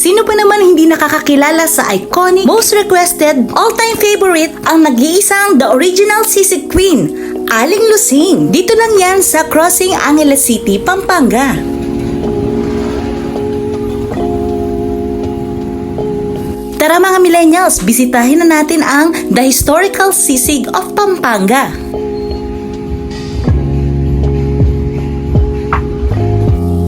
Sino pa naman hindi nakakakilala sa iconic, most requested, all-time favorite ang nag-iisang The Original Sisig Queen, Aling Lusing. Dito lang yan sa Crossing Angeles City, Pampanga. Tara mga millennials, bisitahin na natin ang The Historical Sisig of Pampanga.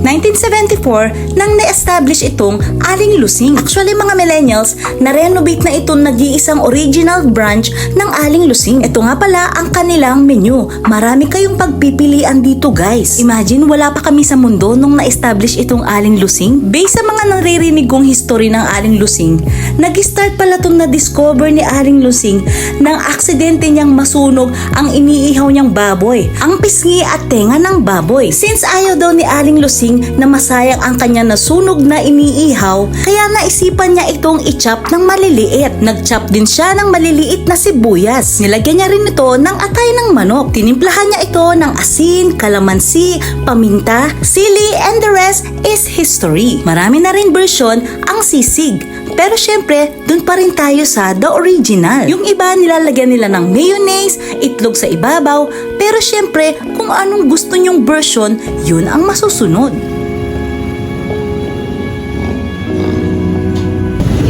1974 nang na-establish itong Aling Lusing. Actually mga millennials, na-renovate na itong nag-iisang original branch ng Aling Lusing. Ito nga pala ang kanilang menu. Marami kayong pagpipilian dito guys. Imagine wala pa kami sa mundo nung na-establish itong Aling Lusing. Based sa mga naririnig kong history ng Aling Lusing, nag-start pala itong na-discover ni Aling Lusing nang aksidente niyang masunog ang iniihaw niyang baboy, ang pisngi at tenga ng baboy. Since ayaw daw ni Aling Lusing na masayang ang kanya nasunog na iniihaw, kaya naisipan niya itong i-chop ng maliliit. Nag-chop din siya ng maliliit na sibuyas. Nilagyan niya rin ito ng atay ng manok. Tinimplahan niya ito ng asin, kalamansi, paminta, sili, and the rest is history. Marami na rin version ang sisig. Pero syempre, dun pa rin tayo sa the original. Yung iba nilalagyan nila ng mayonnaise, itlog sa ibabaw, pero syempre, kung anong gusto nyong version, yun ang masusunod.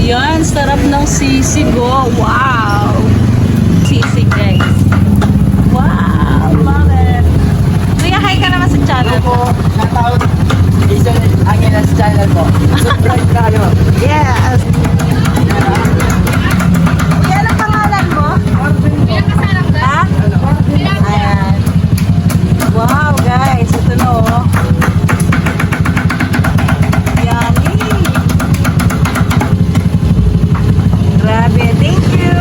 Yan, sarap ng sisig oh. Wow! Sisig guys. Wow! Love it! Kuya, hi ka naman sa channel po. Natawag isang angin na sa channel po. Subscribe na kayo. Yes! Kuya, anong pangalan mo? Ha? Ayan. Wow guys, ito na oh. Yummy! Grabe, thank you!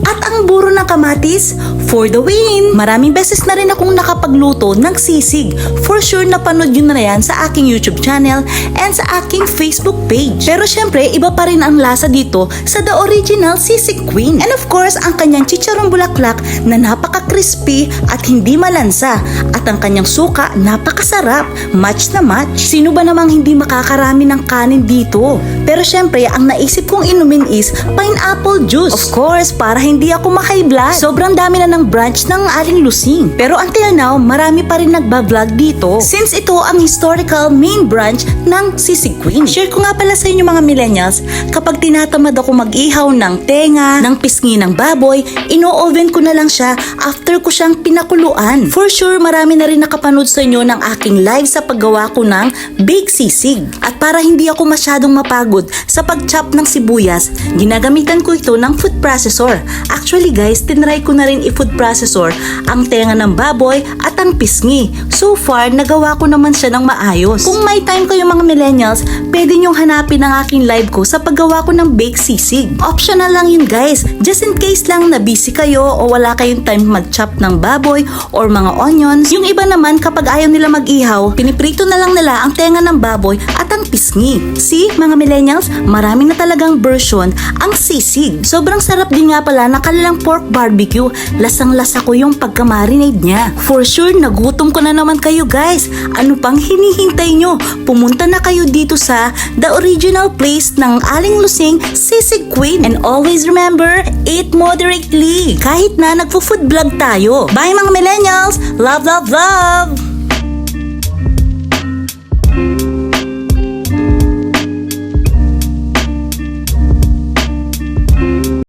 At ang buro ng kamatis, for the win! Maraming beses na rin akong nakapagluto ng sisig. For sure napanood yun na yan sa aking YouTube channel and sa aking Facebook page. Pero syempre, iba pa rin ang lasa dito sa The Original Sisig Queen. And of course, ang kanyang chicharong bulaklak na napaka-crispy at hindi malansa. At ang kanyang suka, napakasarap. Match na match. Sino ba namang hindi makakarami ng kanin dito? Pero syempre, ang naisip kong inumin is pineapple juice. Of course, para hindi ako ma-high blood. Sobrang dami na ng branch ng Aling Lusing. Pero until now, marami pa rin nagbablog dito. Since ito ang historical main branch ng Sisig Queen. Share ko nga pala sa inyo mga millennials, kapag tinatamad ako mag-ihaw ng tenga, ng pisngi ng baboy, ino-oven ko na lang siya after ko siyang pinakuluan. For sure, marami na rin nakapanood sa inyo ng aking live sa paggawa ko ng baked sisig. At para hindi ako masyadong mapagod sa pag-chop ng sibuyas, ginagamitan ko ito ng food processor. Actually guys, tinry ko na rin i-food processor ang tenga ng baboy at ang pisngi. So far, nagawa ko naman siya ng maayos. Kung may time kayo mga millennials, pwede nyong hanapin ang aking live ko sa paggawa ko ng baked sisig. Optional lang yun guys, just in case lang na busy kayo o wala kayong time mag-chop ng baboy or mga onions. Yung iba naman kapag ayaw nila mag-ihaw, piniprito na lang nila ang tenga ng baboy at ang pisngi. See mga millennials, marami na talagang version ang sisig. Sobrang sarap din nga pala na kanilang pork barbecue. Lasang-lasa ko yung pagka-marinade niya. For sure, nagutom ko na naman kayo guys. Ano pang hinihintay nyo? Pumunta na kayo dito sa The Original Place ng Aling Lusing Sisig Queen. And always remember, eat moderately. Kahit na nagpo-food vlog tayo. Bye mga millennials! Love, love, love!